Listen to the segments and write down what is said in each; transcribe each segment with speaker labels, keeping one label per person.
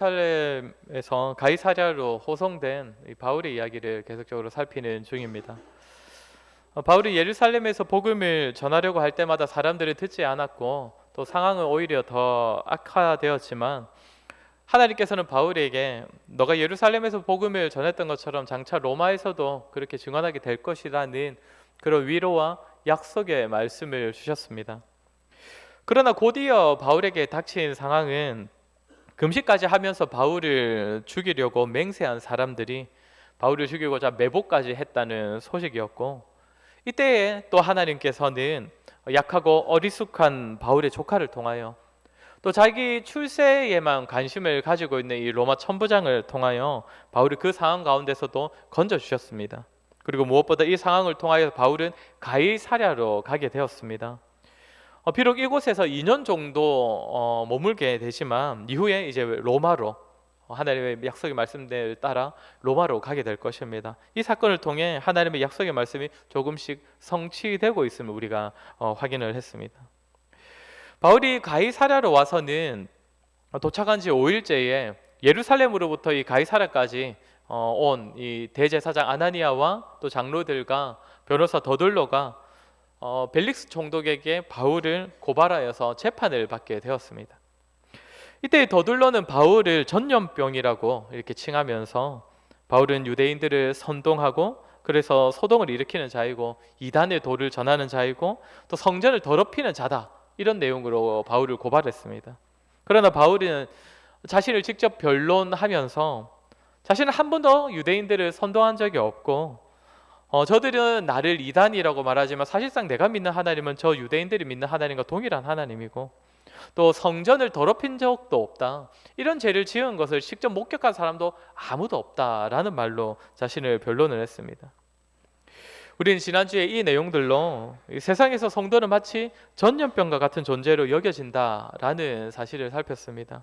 Speaker 1: 예루살렘에서 가이사랴로 호송된 이 바울의 이야기를 계속적으로 살피는 중입니다. 바울이 예루살렘에서 복음을 전하려고 할 때마다 사람들이 듣지 않았고 또 상황은 오히려 더 악화되었지만 하나님께서는 바울에게 너가 예루살렘에서 복음을 전했던 것처럼 장차 로마에서도 그렇게 증언하게 될 것이라는 그런 위로와 약속의 말씀을 주셨습니다. 그러나 곧이어 바울에게 닥친 상황은 금식까지 하면서 바울을 죽이려고 맹세한 사람들이 바울을 죽이고자 매복까지 했다는 소식이었고, 이때에 또 하나님께서는 약하고 어리숙한 바울의 조카를 통하여 또 자기 출세에만 관심을 가지고 있는 이 로마 천부장을 통하여 바울이 그 상황 가운데서도 건져주셨습니다. 그리고 무엇보다 이 상황을 통하여 바울은 가이사랴로 가게 되었습니다. 비록 이곳에서 2년 정도 머물게 되지만 이후에 이제 로마로 하나님의 약속의 말씀에 따라 로마로 가게 될 것입니다. 이 사건을 통해 하나님의 약속의 말씀이 조금씩 성취되고 있음을 우리가 확인을 했습니다. 바울이 가이사랴로 와서는 도착한 지 5일째에 예루살렘으로부터 이 가이사랴까지 온 이 대제사장 아나니아와 또 장로들과 변호사 더둘로가 벨릭스 총독에게 바울을 고발하여서 재판을 받게 되었습니다. 이때 더둘러는 바울을 전염병이라고 이렇게 칭하면서 바울은 유대인들을 선동하고 그래서 소동을 일으키는 자이고 이단의 도를 전하는 자이고 또 성전을 더럽히는 자다, 이런 내용으로 바울을 고발했습니다. 그러나 바울은 자신을 직접 변론하면서 자신은 한 번도 유대인들을 선동한 적이 없고 저들은 나를 이단이라고 말하지만 사실상 내가 믿는 하나님은 저 유대인들이 믿는 하나님과 동일한 하나님이고 또 성전을 더럽힌 적도 없다, 이런 죄를 지은 것을 직접 목격한 사람도 아무도 없다라는 말로 자신을 변론을 했습니다. 우리는 지난주에 이 내용들로 세상에서 성도는 마치 전염병과 같은 존재로 여겨진다라는 사실을 살폈습니다.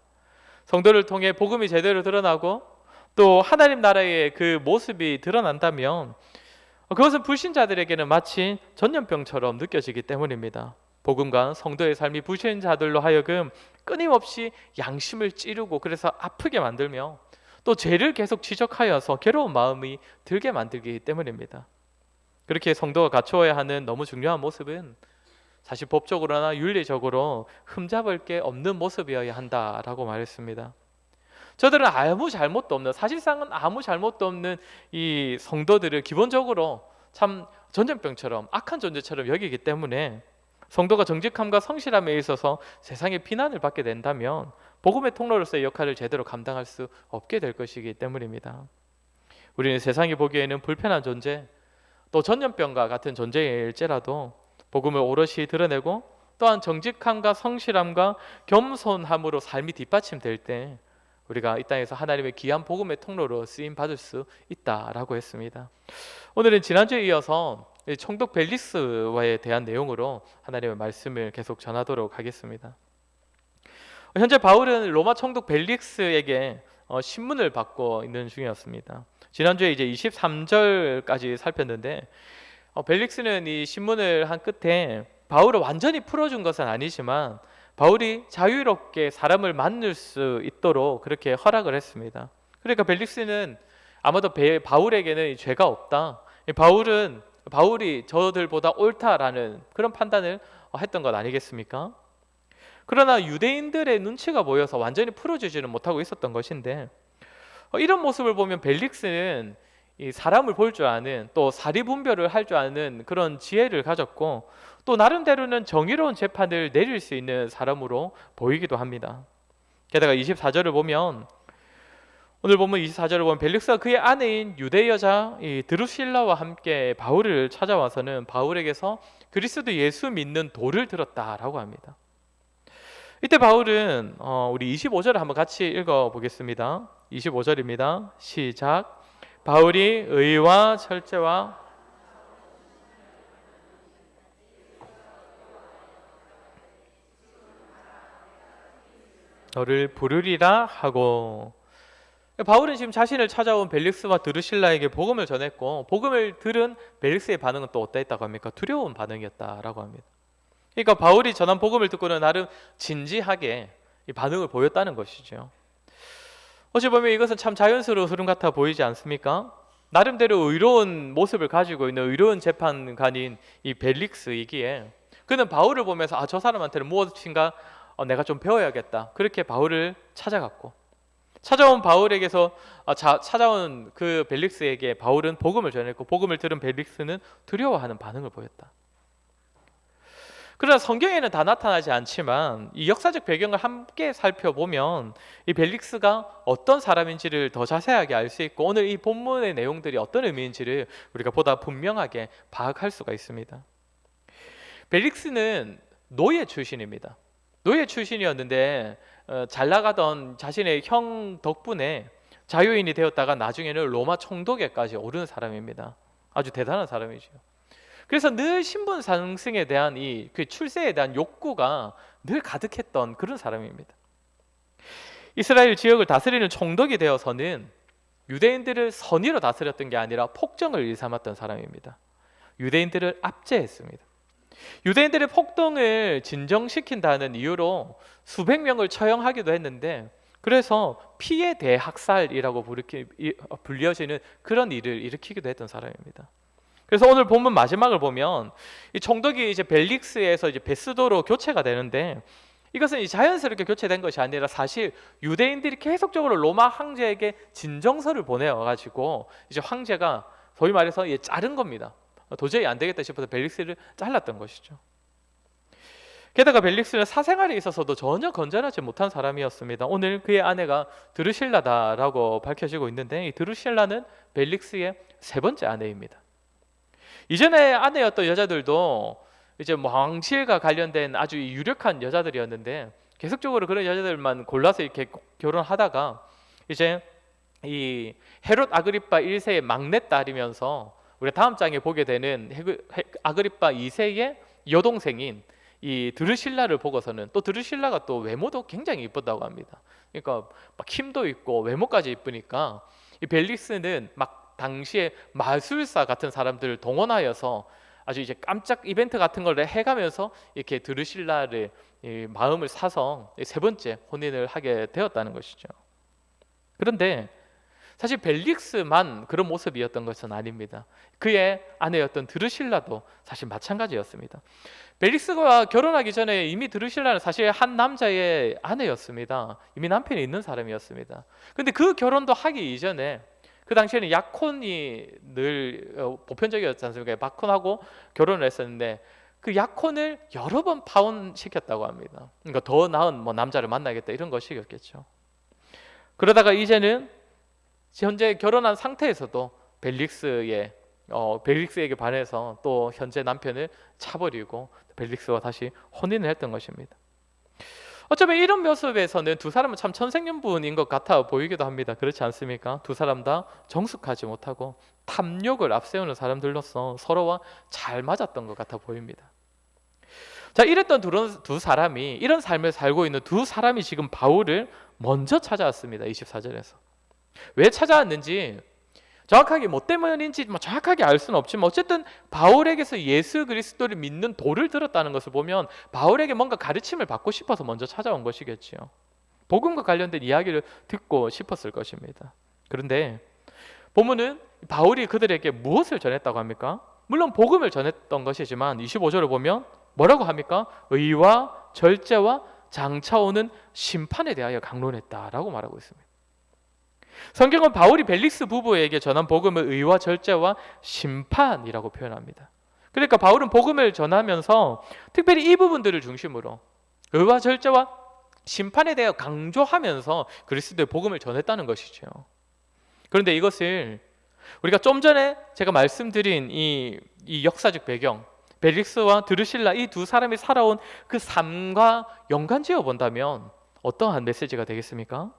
Speaker 1: 성도를 통해 복음이 제대로 드러나고 또 하나님 나라의 그 모습이 드러난다면 그것은 불신자들에게는 마치 전염병처럼 느껴지기 때문입니다. 복음과 성도의 삶이 불신자들로 하여금 끊임없이 양심을 찌르고 그래서 아프게 만들며 또 죄를 계속 지적하여서 괴로운 마음이 들게 만들기 때문입니다. 그렇게 성도가 갖추어야 하는 너무 중요한 모습은 사실 법적으로나 윤리적으로 흠잡을 게 없는 모습이어야 한다라고 말했습니다. 저들은 아무 잘못도 없는, 사실상은 아무 잘못도 없는 이 성도들을 기본적으로 참 전염병처럼 악한 존재처럼 여기기 때문에 성도가 정직함과 성실함에 있어서 세상의 비난을 받게 된다면 복음의 통로로서의 역할을 제대로 감당할 수 없게 될 것이기 때문입니다. 우리는 세상이 보기에는 불편한 존재, 또 전염병과 같은 존재일지라도 복음을 오롯이 드러내고 또한 정직함과 성실함과 겸손함으로 삶이 뒷받침될 때 우리가 이 땅에서 하나님의 귀한 복음의 통로로 쓰임 받을 수 있다라고 했습니다. 오늘은 지난주에 이어서 총독 벨릭스에 대한 내용으로 하나님의 말씀을 계속 전하도록 하겠습니다. 현재 바울은 로마 총독 벨릭스에게 신문을 받고 있는 중이었습니다. 지난주에 이제 23절까지 살폈는데 벨릭스는 이 신문을 한 끝에 바울을 완전히 풀어준 것은 아니지만 바울이 자유롭게 사람을 만날 수 있도록 그렇게 허락을 했습니다. 그러니까 벨릭스는 아마도 바울에게는 죄가 없다, 바울이 저들보다 옳다라는 그런 판단을 했던 것 아니겠습니까? 그러나 유대인들의 눈치가 보여서 완전히 풀어주지는 못하고 있었던 것인데 이런 모습을 보면 벨릭스는 이 사람을 볼 줄 아는, 또 사리분별을 할 줄 아는 그런 지혜를 가졌고 또 나름대로는 정의로운 재판을 내릴 수 있는 사람으로 보이기도 합니다. 게다가 24절을 보면, 오늘 보면 24절을 보면 벨릭스가 그의 아내인 유대 여자 이 드루실라와 함께 바울을 찾아와서는 바울에게서 그리스도 예수 믿는 도를 들었다라고 합니다. 이때 바울은 우리 25절을 한번 같이 읽어보겠습니다. 25절입니다. 시작. 바울이 의와 철저와 너를 부르리라 하고, 바울은 지금 자신을 찾아온 벨릭스와 드루실라에게 복음을 전했고 복음을 들은 벨릭스의 반응은 또 어떠했다고 합니까? 두려운 반응이었다라고 합니다. 그러니까 바울이 전한 복음을 듣고는 나름 진지하게 이 반응을 보였다는 것이죠. 어찌 보면 이것은 참 자연스러운 흐름 같아 보이지 않습니까? 나름대로 의로운 모습을 가지고 있는 의로운 재판관인 이 벨릭스이기에 그는 바울을 보면서 저 사람한테는 무엇인가 내가 좀 배워야겠다. 그렇게 바울을 찾아갔고 찾아온 바울에게서 찾아온 그 벨릭스에게 바울은 복음을 전했고 복음을 들은 벨릭스는 두려워하는 반응을 보였다. 그러나 성경에는 다 나타나지 않지만 이 역사적 배경을 함께 살펴보면 이 벨릭스가 어떤 사람인지를 더 자세하게 알 수 있고 오늘 이 본문의 내용들이 어떤 의미인지를 우리가 보다 분명하게 파악할 수가 있습니다. 벨릭스는 노예 출신입니다. 노예 출신이었는데 잘 나가던 자신의 형 덕분에 자유인이 되었다가 나중에는 로마 총독에까지 오르는 사람입니다. 아주 대단한 사람이죠. 그래서 늘 신분 상승에 대한 그 출세에 대한 욕구가 늘 가득했던 그런 사람입니다. 이스라엘 지역을 다스리는 총독이 되어서는 유대인들을 선의로 다스렸던 게 아니라 폭정을 일삼았던 사람입니다. 유대인들을 압제했습니다. 유대인들의 폭동을 진정시킨다는 이유로 수백 명을 처형하기도 했는데 그래서 피해 대학살이라고 불려지는 그런 일을 일으키기도 했던 사람입니다. 그래서 오늘 본문 마지막을 보면 이 총독이 이제 벨릭스에서 이제 베스도로 교체가 되는데 이것은 자연스럽게 교체된 것이 아니라 사실 유대인들이 계속적으로 로마 황제에게 진정서를 보내와가지고 이제 황제가 소위 말해서 자른 겁니다. 도저히 안 되겠다 싶어서 벨릭스를 잘랐던 것이죠. 게다가 벨릭스는 사생활에 있어서도 전혀 건전하지 못한 사람이었습니다. 오늘 그의 아내가 드루실라다라고 밝혀지고 있는데 이 드루실라는 벨릭스의 세 번째 아내입니다. 이전에 아내였던 여자들도 이제 왕실과 관련된 아주 유력한 여자들이었는데 계속적으로 그런 여자들만 골라서 이렇게 결혼하다가 이제 이 헤롯 아그리파 1세의 막내딸이면서 우리가 다음 장에 보게 되는 아그리파 2세의 여동생인 이 드루실라를 보고서는 또 드루실라가 또 외모도 굉장히 이쁘다고 합니다. 그러니까 막 힘도 있고 외모까지 이쁘니까 이 벨릭스는 막 당시에 마술사 같은 사람들을 동원하여서 아주 이제 깜짝 이벤트 같은 걸 해가면서 이렇게 드루실라를 마음을 사서 세 번째 혼인을 하게 되었다는 것이죠. 그런데 사실 벨릭스만 그런 모습이었던 것은 아닙니다. 그의 아내였던 드루실라도 사실 마찬가지였습니다. 벨릭스가 결혼하기 전에 이미 드루실라는 사실 한 남자의 아내였습니다. 이미 남편이 있는 사람이었습니다. 근데 그 결혼도 하기 이전에 그 당시에는 약혼이 늘 보편적이었지 않습니까? 약혼하고 결혼을 했었는데 그 약혼을 여러 번 파혼시켰다고 합니다. 그러니까 더 나은 남자를 만나겠다 이런 것이었겠죠. 그러다가 이제는 현재 결혼한 상태에서도 벨릭스에게 반해서 또 현재 남편을 차버리고 벨릭스와 다시 혼인을 했던 것입니다. 어쩌면 이런 모습에서는 두 사람은 참 천생연분인 것 같아 보이기도 합니다. 그렇지 않습니까? 두 사람 다 정숙하지 못하고 탐욕을 앞세우는 사람들로서 서로와 잘 맞았던 것 같아 보입니다. 자, 이랬던 두 사람이 이런 삶을 살고 있는 두 사람이 지금 바울을 먼저 찾아왔습니다. 24절에서 왜 찾아왔는지 정확하게 뭐 때문인지 정확하게 알 수는 없지만 어쨌든 바울에게서 예수 그리스도를 믿는 도를 들었다는 것을 보면 바울에게 뭔가 가르침을 받고 싶어서 먼저 찾아온 것이겠지요. 복음과 관련된 이야기를 듣고 싶었을 것입니다. 그런데 본문은 바울이 그들에게 무엇을 전했다고 합니까? 물론 복음을 전했던 것이지만 25절을 보면 뭐라고 합니까? 의와 절제와 장차 오는 심판에 대하여 강론했다라고 말하고 있습니다. 성경은 바울이 벨릭스 부부에게 전한 복음을 의와 절제와 심판이라고 표현합니다. 그러니까 바울은 복음을 전하면서 특별히 이 부분들을 중심으로 의와 절제와 심판에 대해 강조하면서 그리스도의 복음을 전했다는 것이죠. 그런데 이것을 우리가 좀 전에 제가 말씀드린 이 역사적 배경, 벨릭스와 드루실라 이 두 사람이 살아온 그 삶과 연관지어 본다면 어떠한 메시지가 되겠습니까?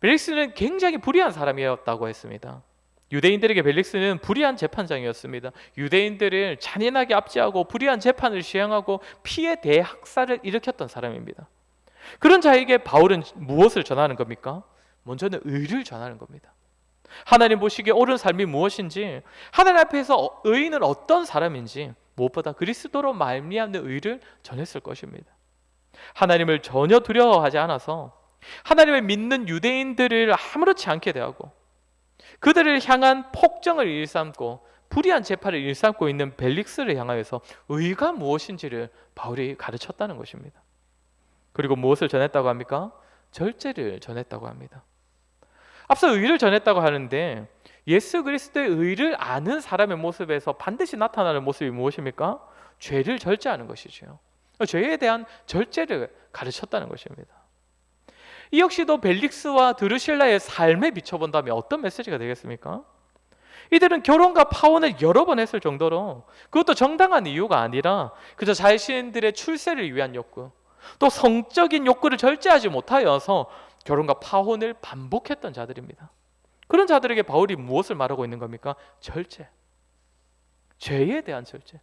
Speaker 1: 벨릭스는 굉장히 불의한 사람이었다고 했습니다. 유대인들에게 벨릭스는 불의한 재판장이었습니다. 유대인들을 잔인하게 압제하고 불의한 재판을 시행하고 피해 대학살을 일으켰던 사람입니다. 그런 자에게 바울은 무엇을 전하는 겁니까? 먼저는 의를 전하는 겁니다. 하나님 보시기에 옳은 삶이 무엇인지, 하나님 앞에서 의인은 어떤 사람인지, 무엇보다 그리스도로 말미암는 의를 전했을 것입니다. 하나님을 전혀 두려워하지 않아서 하나님을 믿는 유대인들을 아무렇지 않게 대하고 그들을 향한 폭정을 일삼고 불의한 재판을 일삼고 있는 벨릭스를 향하여서 의가 무엇인지를 바울이 가르쳤다는 것입니다. 그리고 무엇을 전했다고 합니까? 절제를 전했다고 합니다. 앞서 의를 전했다고 하는데 예수 그리스도의 의를 아는 사람의 모습에서 반드시 나타나는 모습이 무엇입니까? 죄를 절제하는 것이죠. 죄에 대한 절제를 가르쳤다는 것입니다. 이 역시도 벨릭스와 드루실라의 삶에 비춰본다면 어떤 메시지가 되겠습니까? 이들은 결혼과 파혼을 여러 번 했을 정도로 그것도 정당한 이유가 아니라 그저 자신들의 출세를 위한 욕구, 또 성적인 욕구를 절제하지 못하여서 결혼과 파혼을 반복했던 자들입니다. 그런 자들에게 바울이 무엇을 말하고 있는 겁니까? 절제, 죄에 대한 절제.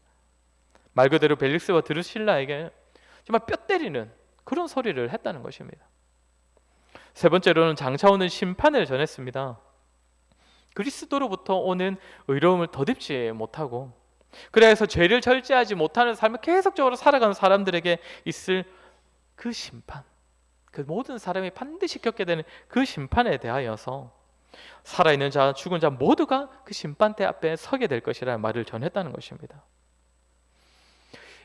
Speaker 1: 말 그대로 벨릭스와 드루실라에게 정말 뼈 때리는 그런 소리를 했다는 것입니다. 세 번째로는 장차오는 심판을 전했습니다. 그리스도로부터 오는 의로움을 덧입지 못하고 그래서 죄를 절제하지 못하는 삶을 계속적으로 살아가는 사람들에게 있을 그 심판, 그 모든 사람이 반드시 겪게 되는 그 심판에 대하여서 살아있는 자, 죽은 자 모두가 그 심판대 앞에 서게 될 것이라는 말을 전했다는 것입니다.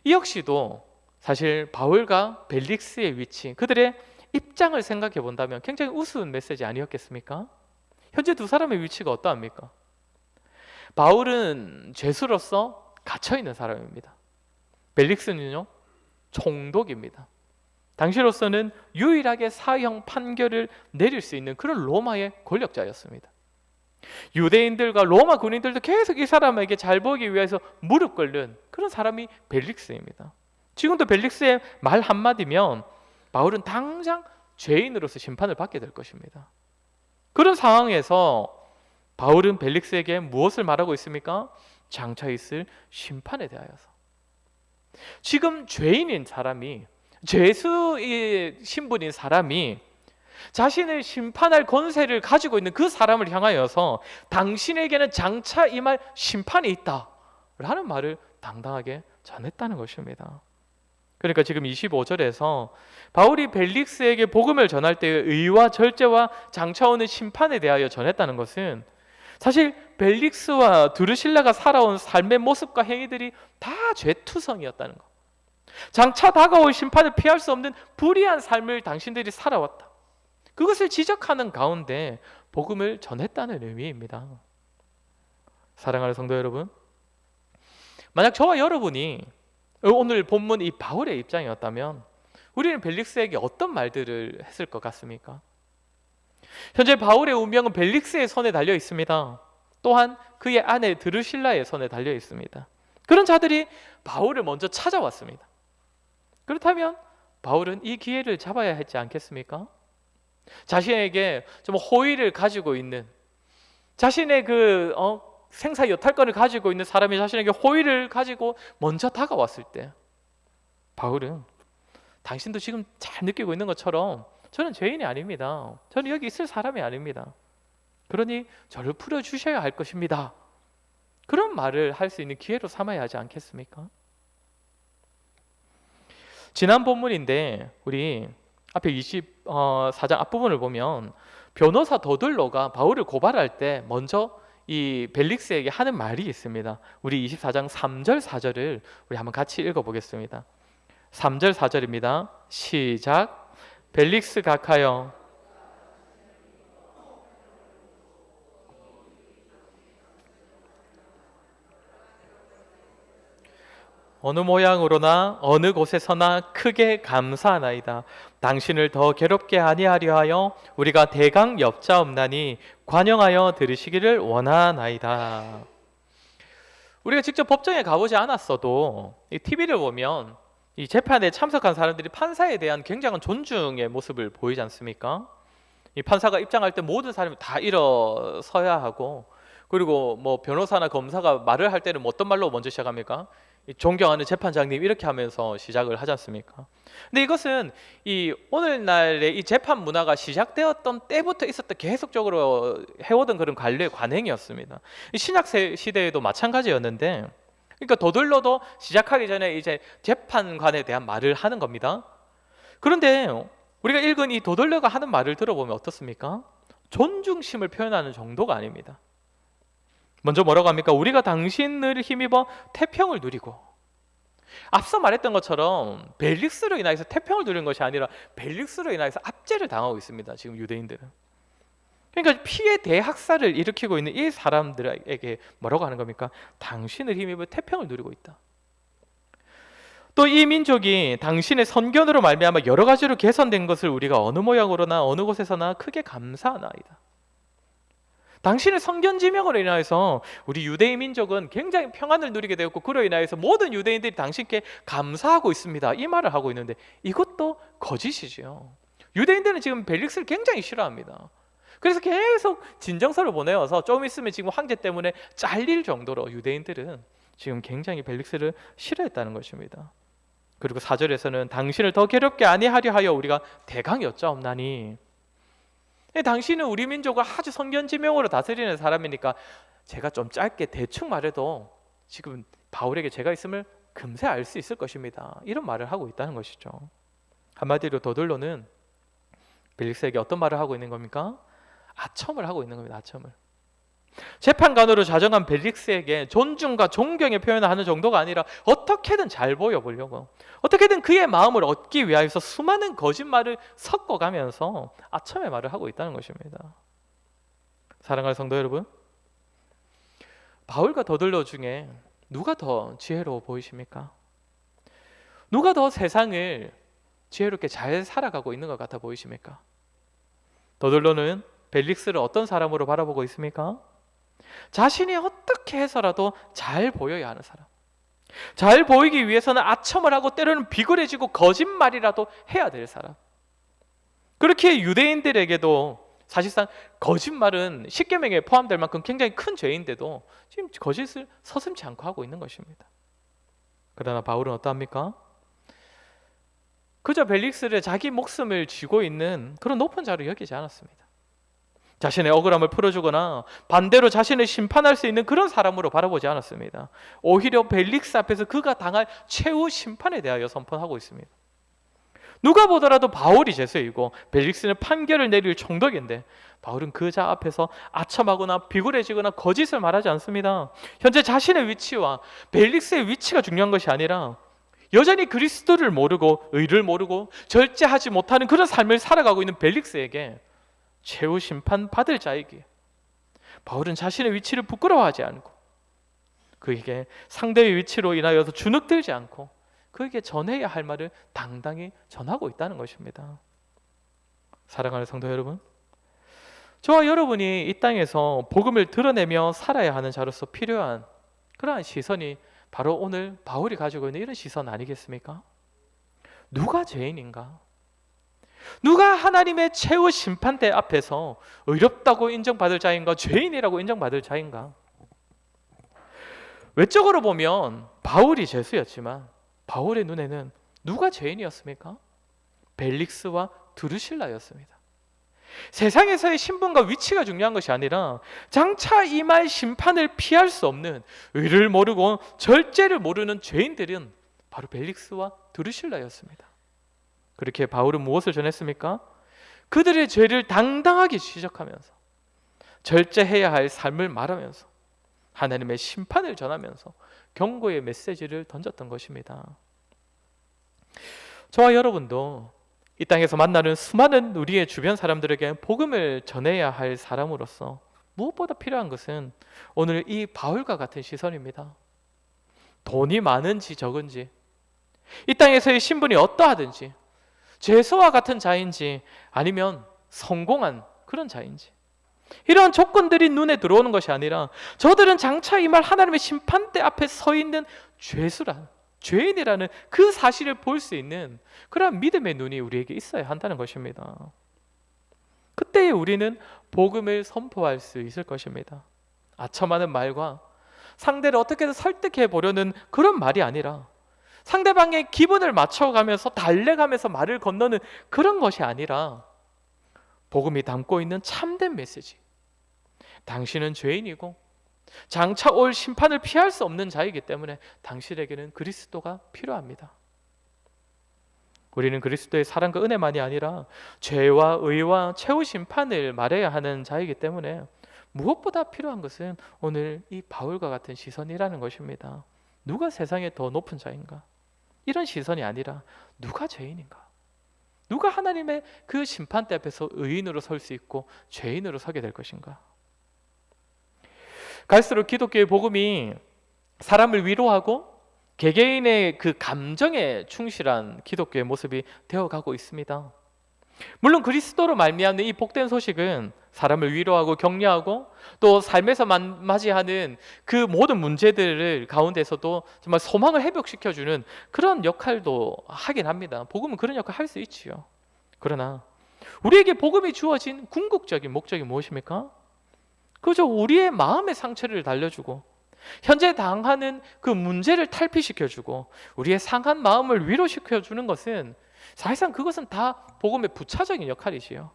Speaker 1: 이 역시도 사실 바울과 벨릭스의 위치, 그들의 입장을 생각해 본다면 굉장히 우스운 메시지 아니었겠습니까? 현재 두 사람의 위치가 어떠합니까? 바울은 죄수로서 갇혀있는 사람입니다. 벨릭스는요, 총독입니다. 당시로서는 유일하게 사형 판결을 내릴 수 있는 그런 로마의 권력자였습니다. 유대인들과 로마 군인들도 계속 이 사람에게 잘 보이기 위해서 무릎 꿇는 그런 사람이 벨릭스입니다. 지금도 벨릭스의 말 한마디면 바울은 당장 죄인으로서 심판을 받게 될 것입니다. 그런 상황에서 바울은 벨릭스에게 무엇을 말하고 있습니까? 장차 있을 심판에 대하여서. 지금 죄인인 사람이, 죄수의 신분인 사람이 자신을 심판할 권세를 가지고 있는 그 사람을 향하여서 당신에게는 장차 임할 심판이 있다 라는 말을 당당하게 전했다는 것입니다. 그러니까 지금 25절에서 바울이 벨릭스에게 복음을 전할 때의 의와 절제와 장차 오는 심판에 대하여 전했다는 것은 사실 벨릭스와 드루실라가 살아온 삶의 모습과 행위들이 다 죄투성이었다는 것, 장차 다가올 심판을 피할 수 없는 불의한 삶을 당신들이 살아왔다, 그것을 지적하는 가운데 복음을 전했다는 의미입니다. 사랑하는 성도 여러분, 만약 저와 여러분이 오늘 본문 이 바울의 입장이었다면 우리는 벨릭스에게 어떤 말들을 했을 것 같습니까? 현재 바울의 운명은 벨릭스의 손에 달려 있습니다. 또한 그의 아내 드루실라의 손에 달려 있습니다. 그런 자들이 바울을 먼저 찾아왔습니다. 그렇다면 바울은 이 기회를 잡아야 했지 않겠습니까? 자신에게 좀 호의를 가지고 있는, 자신의 그 생사 여탈권을 가지고 있는 사람이 자신에게 호의를 가지고 먼저 다가왔을 때 바울은 당신도 지금 잘 느끼고 있는 것처럼 저는 죄인이 아닙니다. 저는 여기 있을 사람이 아닙니다. 그러니 저를 풀어주셔야 할 것입니다. 그런 말을 할 수 있는 기회로 삼아야 하지 않겠습니까? 지난 본문인데 우리 앞에 24장 앞부분을 보면 변호사 더들로가 바울을 고발할 때 먼저 이 벨릭스에게 하는 말이 있습니다. 우리 24장 3절 4절을 우리 한번 같이 읽어보겠습니다. 3절 4절입니다. 시작. 벨릭스 각하여 어느 모양으로나 어느 곳에서나 크게 감사하나이다. 당신을 더 괴롭게 아니하려 하여 우리가 대강 엽자없나니 관용하여 들으시기를 원하나이다. 우리가 직접 법정에 가보지 않았어도 이 TV를 보면 이 재판에 참석한 사람들이 판사에 대한 굉장한 존중의 모습을 보이지 않습니까? 이 판사가 입장할 때 모든 사람이 다 일어서야 하고, 그리고 뭐 변호사나 검사가 말을 할 때는 어떤 말로 먼저 시작합니까? 존경하는 재판장님 이렇게 하면서 시작을 하지 않습니까? 근데 이것은 이 오늘날의 이 재판 문화가 시작되었던 때부터 있었던, 계속적으로 해오던 그런 관행이었습니다. 이 신약 시대에도 마찬가지였는데, 그러니까 더들로도 시작하기 전에 이제 재판관에 대한 말을 하는 겁니다. 그런데 우리가 읽은 이 도돌려가 하는 말을 들어보면 어떻습니까? 존중심을 표현하는 정도가 아닙니다. 먼저 뭐라고 합니까? 우리가 당신을 힘입어 태평을 누리고, 앞서 말했던 것처럼 벨릭스로 인하여서 태평을 누리는 것이 아니라 벨릭스로 인하여서 압제를 당하고 있습니다. 지금 유대인들은. 그러니까 피해 대학살을 일으키고 있는 이 사람들에게 뭐라고 하는 겁니까? 당신을 힘입어 태평을 누리고 있다. 또 이 민족이 당신의 선견으로 말미암아 여러 가지로 개선된 것을 우리가 어느 모양으로나 어느 곳에서나 크게 감사하나이다. 당신의 선견 지명으로 인하여서 우리 유대인 민족은 굉장히 평안을 누리게 되었고, 그로 인하여서 모든 유대인들이 당신께 감사하고 있습니다. 이 말을 하고 있는데 이것도 거짓이지요. 유대인들은 지금 벨릭스를 굉장히 싫어합니다. 그래서 계속 진정서를 보내어서 좀 있으면 지금 황제 때문에 잘릴 정도로 유대인들은 지금 굉장히 벨릭스를 싫어했다는 것입니다. 그리고 4절에서는 당신을 더 괴롭게 아니하려 하여 우리가 대강 여짜옵나니, 당신은 우리 민족을 아주 선견지명으로 다스리는 사람이니까 제가 좀 짧게 대충 말해도 지금 바울에게 제가 있음을 금세 알 수 있을 것입니다. 이런 말을 하고 있다는 것이죠. 한마디로 도돌로는 벨릭스에게 어떤 말을 하고 있는 겁니까? 아첨을 하고 있는 겁니다. 아첨을. 재판관으로 자정한 벨릭스에게 존중과 존경의 표현을 하는 정도가 아니라 어떻게든 잘 보여보려고, 어떻게든 그의 마음을 얻기 위하여서 수많은 거짓말을 섞어가면서 아첨의 말을 하고 있다는 것입니다. 사랑하는 성도 여러분, 바울과 더들로 중에 누가 더 지혜로워 보이십니까? 누가 더 세상을 지혜롭게 잘 살아가고 있는 것 같아 보이십니까? 더들로는 벨릭스를 어떤 사람으로 바라보고 있습니까? 자신이 어떻게 해서라도 잘 보여야 하는 사람, 잘 보이기 위해서는 아첨을 하고 때로는 비굴해지고 거짓말이라도 해야 될 사람. 그렇게 유대인들에게도 사실상 거짓말은 십계명에 포함될 만큼 굉장히 큰 죄인데도 지금 거짓을 서슴지 않고 하고 있는 것입니다. 그러나 바울은 어떠합니까? 그저 벨릭스를 자기 목숨을 쥐고 있는 그런 높은 자로 여기지 않았습니다. 자신의 억울함을 풀어주거나 반대로 자신을 심판할 수 있는 그런 사람으로 바라보지 않았습니다. 오히려 벨릭스 앞에서 그가 당할 최후 심판에 대하여 선포하고 있습니다. 누가 보더라도 바울이 죄수이고 벨릭스는 판결을 내릴 총독인데, 바울은 그 자 앞에서 아첨하거나 비굴해지거나 거짓을 말하지 않습니다. 현재 자신의 위치와 벨릭스의 위치가 중요한 것이 아니라 여전히 그리스도를 모르고 의를 모르고 절제하지 못하는 그런 삶을 살아가고 있는 벨릭스에게 최후 심판 받을 자에게 바울은 자신의 위치를 부끄러워하지 않고, 그에게 상대의 위치로 인하여서 주눅들지 않고 그에게 전해야 할 말을 당당히 전하고 있다는 것입니다. 사랑하는 성도 여러분, 저와 여러분이 이 땅에서 복음을 드러내며 살아야 하는 자로서 필요한 그러한 시선이 바로 오늘 바울이 가지고 있는 이런 시선 아니겠습니까? 누가 죄인인가? 누가 하나님의 최후 심판대 앞에서 의롭다고 인정받을 자인가, 죄인이라고 인정받을 자인가? 외적으로 보면 바울이 죄수였지만 바울의 눈에는 누가 죄인이었습니까? 벨릭스와 드루실라였습니다. 세상에서의 신분과 위치가 중요한 것이 아니라 장차 임할 심판을 피할 수 없는, 의를 모르고 절제를 모르는 죄인들은 바로 벨릭스와 드루실라였습니다. 그렇게 바울은 무엇을 전했습니까? 그들의 죄를 당당하게 지적하면서 절제해야 할 삶을 말하면서 하나님의 심판을 전하면서 경고의 메시지를 던졌던 것입니다. 저와 여러분도 이 땅에서 만나는 수많은 우리의 주변 사람들에게 복음을 전해야 할 사람으로서 무엇보다 필요한 것은 오늘 이 바울과 같은 시선입니다. 돈이 많은지 적은지, 이 땅에서의 신분이 어떠하든지, 죄수와 같은 자인지 아니면 성공한 그런 자인지, 이러한 조건들이 눈에 들어오는 것이 아니라 저들은 장차 임할 하나님의 심판대 앞에 서 있는 죄인이라는 그 사실을 볼 수 있는 그러한 믿음의 눈이 우리에게 있어야 한다는 것입니다. 그때에 우리는 복음을 선포할 수 있을 것입니다. 아첨하는 말과 상대를 어떻게든 설득해 보려는 그런 말이 아니라, 상대방의 기분을 맞춰가면서 달래가면서 말을 건너는 그런 것이 아니라, 복음이 담고 있는 참된 메시지, 당신은 죄인이고 장차 올 심판을 피할 수 없는 자이기 때문에 당신에게는 그리스도가 필요합니다. 우리는 그리스도의 사랑과 은혜만이 아니라 죄와 의와 최후 심판을 말해야 하는 자이기 때문에 무엇보다 필요한 것은 오늘 이 바울과 같은 시선이라는 것입니다. 누가 세상에 더 높은 자인가? 이런 시선이 아니라 누가 죄인인가? 누가 하나님의 그 심판대 앞에서 의인으로 설 수 있고 죄인으로 서게 될 것인가? 갈수록 기독교의 복음이 사람을 위로하고 개개인의 그 감정에 충실한 기독교의 모습이 되어가고 있습니다. 물론 그리스도로 말미암는 이 복된 소식은 사람을 위로하고 격려하고 또 삶에서 맞이하는 그 모든 문제들을 가운데서도 정말 소망을 회복시켜주는 그런 역할도 하긴 합니다. 복음은 그런 역할을 할 수 있지요. 그러나 우리에게 복음이 주어진 궁극적인 목적이 무엇입니까? 그저 우리의 마음의 상처를 달래주고 현재 당하는 그 문제를 탈피시켜주고 우리의 상한 마음을 위로시켜주는 것은 사실상 그것은 다 복음의 부차적인 역할이지요.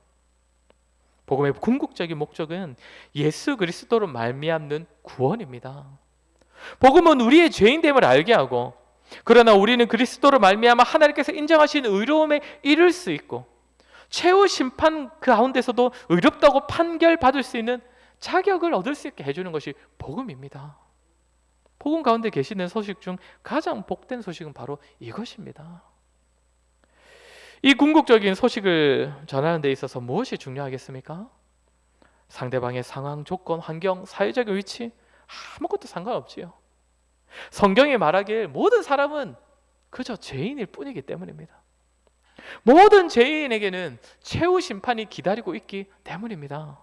Speaker 1: 복음의 궁극적인 목적은 예수 그리스도로 말미암는 구원입니다. 복음은 우리의 죄인됨을 알게 하고 그러나 우리는 그리스도로 말미암아 하나님께서 인정하신 의로움에 이를 수 있고 최후 심판 그 가운데서도 의롭다고 판결받을 수 있는 자격을 얻을 수 있게 해주는 것이 복음입니다. 복음 가운데 계시는 소식 중 가장 복된 소식은 바로 이것입니다. 이 궁극적인 소식을 전하는 데 있어서 무엇이 중요하겠습니까? 상대방의 상황, 조건, 환경, 사회적인 위치 아무것도 상관없지요. 성경이 말하길 모든 사람은 그저 죄인일 뿐이기 때문입니다. 모든 죄인에게는 최후 심판이 기다리고 있기 때문입니다.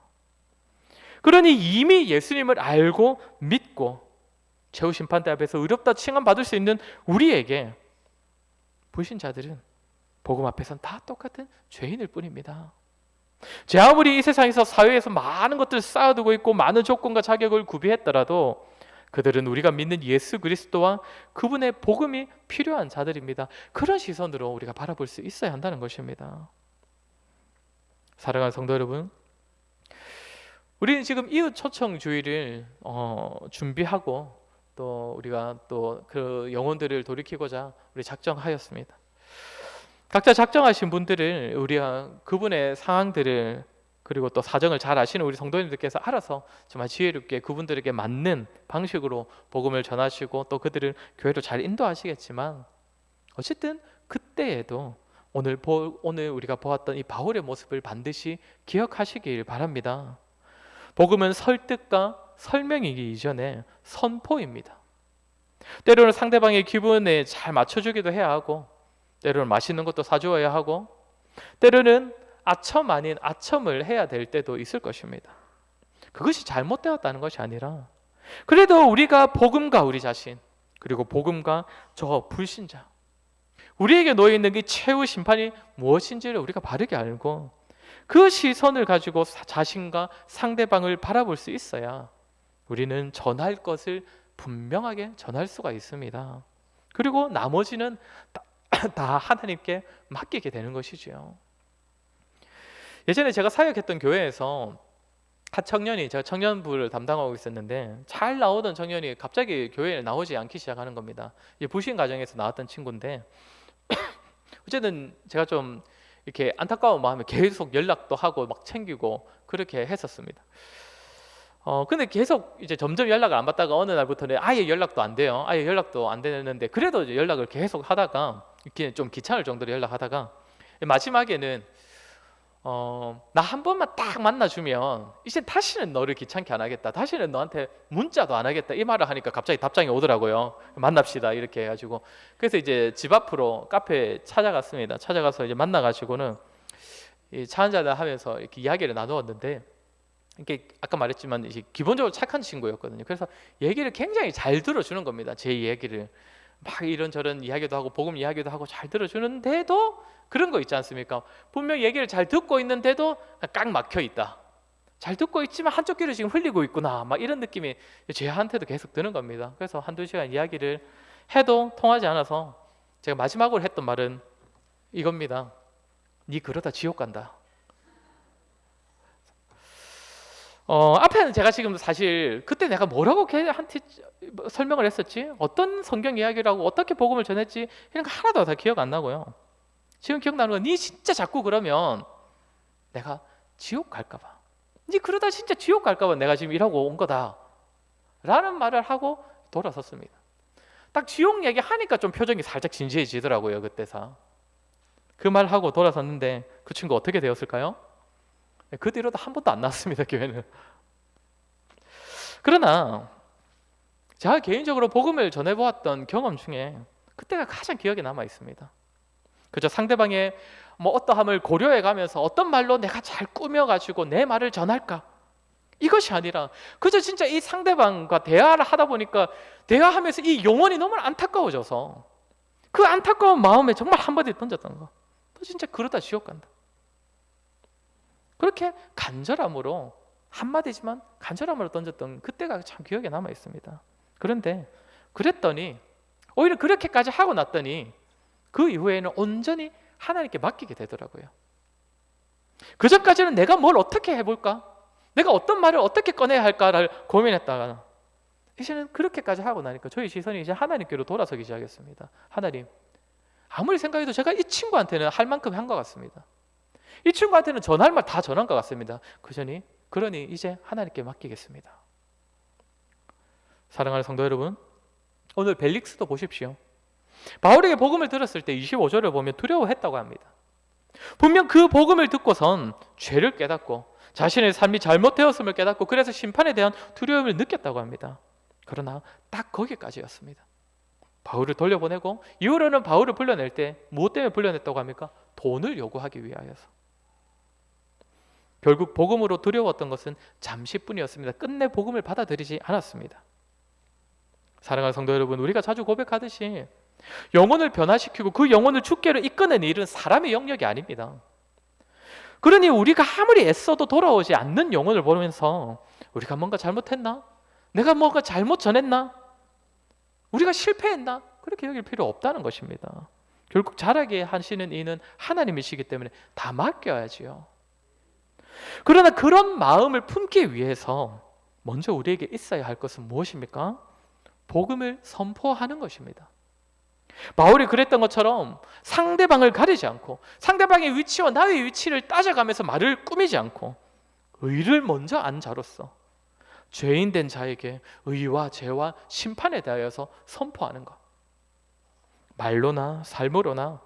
Speaker 1: 그러니 이미 예수님을 알고 믿고 최후 심판대 앞에서 의롭다 칭함받을 수 있는 우리에게 불신자들은 복음 앞에서는 다 똑같은 죄인일 뿐입니다. 제 아무리 이 세상에서 사회에서 많은 것들을 쌓아두고 있고 많은 조건과 자격을 구비했더라도 그들은 우리가 믿는 예수 그리스도와 그분의 복음이 필요한 자들입니다. 그런 시선으로 우리가 바라볼 수 있어야 한다는 것입니다. 사랑하는 성도 여러분, 우리는 지금 이웃 초청주의를 준비하고 또 우리가 또 그 영혼들을 돌이키고자 우리 작정하였습니다. 각자 작정하신 분들을 우리가 그분의 상황들을 그리고 또 사정을 잘 아시는 우리 성도님들께서 알아서 정말 지혜롭게 그분들에게 맞는 방식으로 복음을 전하시고 또 그들을 교회로 잘 인도하시겠지만 어쨌든 그때에도 오늘 우리가 보았던 이 바울의 모습을 반드시 기억하시길 바랍니다. 복음은 설득과 설명이기 이전에 선포입니다. 때로는 상대방의 기분에 잘 맞춰주기도 해야 하고 때로는 맛있는 것도 사주어야 하고 때로는 아첨 아닌 아첨을 해야 될 때도 있을 것입니다. 그것이 잘못되었다는 것이 아니라 그래도 우리가 복음과 우리 자신 그리고 복음과 저 불신자 우리에게 놓여있는 이 최후 심판이 무엇인지를 우리가 바르게 알고 그 시선을 가지고 자신과 상대방을 바라볼 수 있어야 우리는 전할 것을 분명하게 전할 수가 있습니다. 그리고 나머지는 다 하나님께 맡기게 되는 것이지요. 예전에 제가 사역했던 교회에서 한 청년이, 제가 청년부를 담당하고 있었는데 잘 나오던 청년이 갑자기 교회에 나오지 않기 시작하는 겁니다. 이제 부신 가정에서 나왔던 친구인데 어쨌든 제가 좀 이렇게 안타까운 마음에 계속 연락도 하고 막 챙기고 그렇게 했었습니다. 근데 계속 이제 점점 연락을 안 받다가 어느 날부터는 아예 연락도 안 돼요. 아예 연락도 안 되는데 그래도 이제 연락을 계속 하다가 이렇게 좀 귀찮을 정도로 연락하다가 마지막에는 나 한 번만 딱 만나주면 이제 다시는 너를 귀찮게 안 하겠다. 다시는 너한테 문자도 안 하겠다. 이 말을 하니까 갑자기 답장이 오더라고요. 만납시다 이렇게 해가지고 그래서 이제 집 앞으로 카페에 찾아갔습니다. 찾아가서 이제 만나가지고는 이 차 한잔 하면서 이렇게 이야기를 나누었는데 이게 아까 말했지만 이제 기본적으로 착한 친구였거든요. 그래서 얘기를 굉장히 잘 들어주는 겁니다. 제 이야기를 막 이런저런 이야기도 하고 복음 이야기도 하고 잘 들어주는데도 그런 거 있지 않습니까? 분명 얘기를 잘 듣고 있는데도 꽉 막혀 있다. 잘 듣고 있지만 한쪽 귀를 지금 흘리고 있구나. 막 이런 느낌이 저한테도 계속 드는 겁니다. 그래서 한두 시간 이야기를 해도 통하지 않아서 제가 마지막으로 했던 말은 이겁니다. 네 그러다 지옥 간다. 앞에는 제가 지금 사실 그때 내가 뭐라고 걔한테 설명을 했었지? 어떤 성경 이야기를 하고 어떻게 복음을 전했지? 이런 거 하나도 다 기억 안 나고요. 지금 기억나는 건 니 진짜 자꾸 그러면 내가 지옥 갈까 봐. 니 그러다 진짜 지옥 갈까 봐 내가 지금 이러고 온 거다 라는 말을 하고 돌아섰습니다. 딱 지옥 얘기 하니까 좀 표정이 살짝 진지해지더라고요. 그때서 그 말하고 돌아섰는데 그 친구 어떻게 되었을까요? 그 뒤로도 한 번도 안 나왔습니다. 교회는. 그러나 제가 개인적으로 복음을 전해보았던 경험 중에 그때가 가장 기억에 남아 있습니다. 그저 상대방의 어떠함을 고려해가면서 어떤 말로 내가 잘 꾸며가지고 내 말을 전할까, 이것이 아니라 그저 진짜 이 상대방과 대화를 하다 보니까 대화하면서 이 영혼이 너무 안타까워져서 그 안타까운 마음에 정말 한마디 던졌던 거. 너 진짜 그러다 지옥 간다. 그렇게 간절함으로, 한마디지만 간절함으로 던졌던 그때가 참 기억에 남아 있습니다. 그런데 그랬더니 오히려 그렇게까지 하고 났더니 그 이후에는 온전히 하나님께 맡기게 되더라고요. 그전까지는 내가 뭘 어떻게 해볼까, 내가 어떤 말을 어떻게 꺼내야 할까를 고민했다가 이제는 그렇게까지 하고 나니까 저희 시선이 이제 하나님께로 돌아서기 시작했습니다. 하나님, 아무리 생각해도 제가 이 친구한테는 할 만큼 한 것 같습니다. 이 친구한테는 전할 말 다 전한 것 같습니다. 그러니 이제 하나님께 맡기겠습니다. 사랑하는 성도 여러분, 오늘 벨릭스도 보십시오. 바울에게 복음을 들었을 때 25절을 보면 두려워했다고 합니다. 분명 그 복음을 듣고선 죄를 깨닫고 자신의 삶이 잘못되었음을 깨닫고 그래서 심판에 대한 두려움을 느꼈다고 합니다. 그러나 딱 거기까지였습니다. 바울을 돌려보내고 이후로는 바울을 불러낼 때 무엇 때문에 불러냈다고 합니까? 돈을 요구하기 위하여서. 결국 복음으로 두려웠던 것은 잠시뿐이었습니다. 끝내 복음을 받아들이지 않았습니다. 사랑하는 성도 여러분, 우리가 자주 고백하듯이 영혼을 변화시키고 그 영혼을 주께로 이끄는 일은 사람의 영역이 아닙니다. 그러니 우리가 아무리 애써도 돌아오지 않는 영혼을 보면서 우리가 뭔가 잘못했나? 내가 뭔가 잘못 전했나? 우리가 실패했나? 그렇게 여길 필요 없다는 것입니다. 결국 잘하게 하시는 이는 하나님이시기 때문에 다 맡겨야지요. 그러나 그런 마음을 품기 위해서 먼저 우리에게 있어야 할 것은 무엇입니까? 복음을 선포하는 것입니다. 바울이 그랬던 것처럼 상대방을 가리지 않고 상대방의 위치와 나의 위치를 따져가면서 말을 꾸미지 않고 의를 먼저 안 자로서 죄인된 자에게 의와 죄와 심판에 대하여서 선포하는 것. 말로나 삶으로나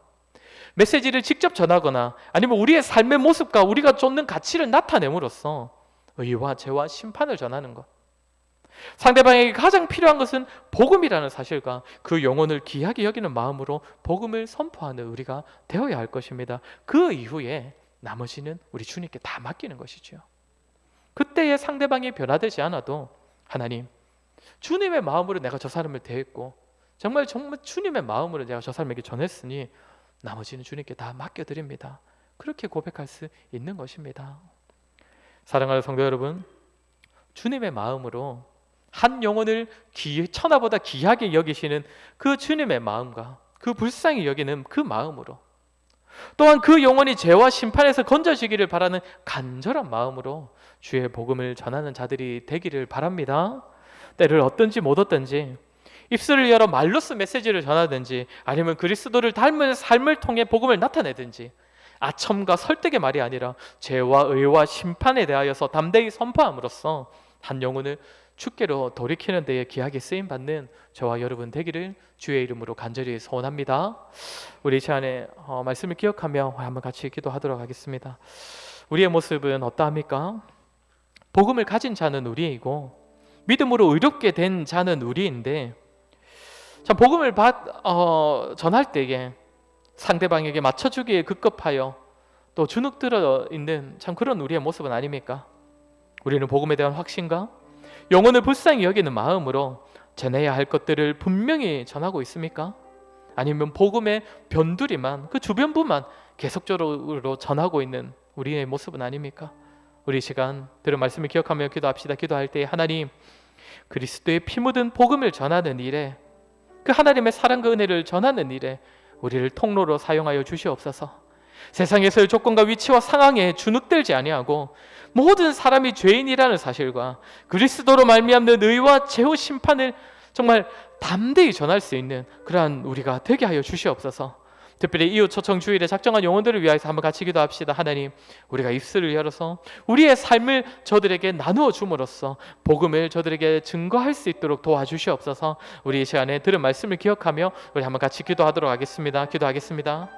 Speaker 1: 메시지를 직접 전하거나 아니면 우리의 삶의 모습과 우리가 쫓는 가치를 나타냄으로써 의와 죄와 심판을 전하는 것. 상대방에게 가장 필요한 것은 복음이라는 사실과 그 영혼을 귀하게 여기는 마음으로 복음을 선포하는 우리가 되어야 할 것입니다. 그 이후에 나머지는 우리 주님께 다 맡기는 것이죠. 그때의 상대방이 변화되지 않아도 하나님, 주님의 마음으로 내가 저 사람을 대했고 정말 주님의 마음으로 내가 저 사람에게 전했으니 나머지는 주님께 다 맡겨드립니다. 그렇게 고백할 수 있는 것입니다. 사랑하는 성도 여러분, 주님의 마음으로 한 영혼을 천하보다 귀하게 여기시는 그 주님의 마음과 그 불쌍히 여기는 그 마음으로, 또한 그 영혼이 죄와 심판에서 건져지기를 바라는 간절한 마음으로 주의 복음을 전하는 자들이 되기를 바랍니다. 때를 얻든지 못 얻든지 입술을 열어 말로써 메시지를 전하든지 아니면 그리스도를 닮은 삶을 통해 복음을 나타내든지 아첨과 설득의 말이 아니라 죄와 의와 심판에 대하여서 담대히 선포함으로써 한 영혼을 주께로 돌이키는 데에 귀하게 쓰임받는 저와 여러분 되기를 주의 이름으로 간절히 소원합니다. 우리 이 시간에 말씀을 기억하며 한번 같이 기도하도록 하겠습니다. 우리의 모습은 어떠합니까? 복음을 가진 자는 우리이고 믿음으로 의롭게 된 자는 우리인데 참 복음을 전할 때에 상대방에게 맞춰주기에 급급하여 또 주눅 들어 있는 참 그런 우리의 모습은 아닙니까? 우리는 복음에 대한 확신과 영혼을 불쌍히 여기는 마음으로 전해야 할 것들을 분명히 전하고 있습니까? 아니면 복음의 변두리만, 그 주변부만 계속적으로 전하고 있는 우리의 모습은 아닙니까? 우리 시간 들은 말씀을 기억하며 기도합시다. 기도할 때 하나님, 그리스도의 피 묻은 복음을 전하는 일에, 그 하나님의 사랑과 은혜를 전하는 일에 우리를 통로로 사용하여 주시옵소서. 세상에서의 조건과 위치와 상황에 주눅들지 아니하고 모든 사람이 죄인이라는 사실과 그리스도로 말미암는 의와 죄의 심판을 정말 담대히 전할 수 있는 그러한 우리가 되게 하여 주시옵소서. 특별히 이웃 초청 주일에 작정한 영혼들을 위하여서 한번 같이 기도합시다. 하나님, 우리가 입술을 열어서 우리의 삶을 저들에게 나누어 줌으로써 복음을 저들에게 증거할 수 있도록 도와주시옵소서. 우리 이 시간에 들은 말씀을 기억하며 우리 한번 같이 기도하도록 하겠습니다. 기도하겠습니다.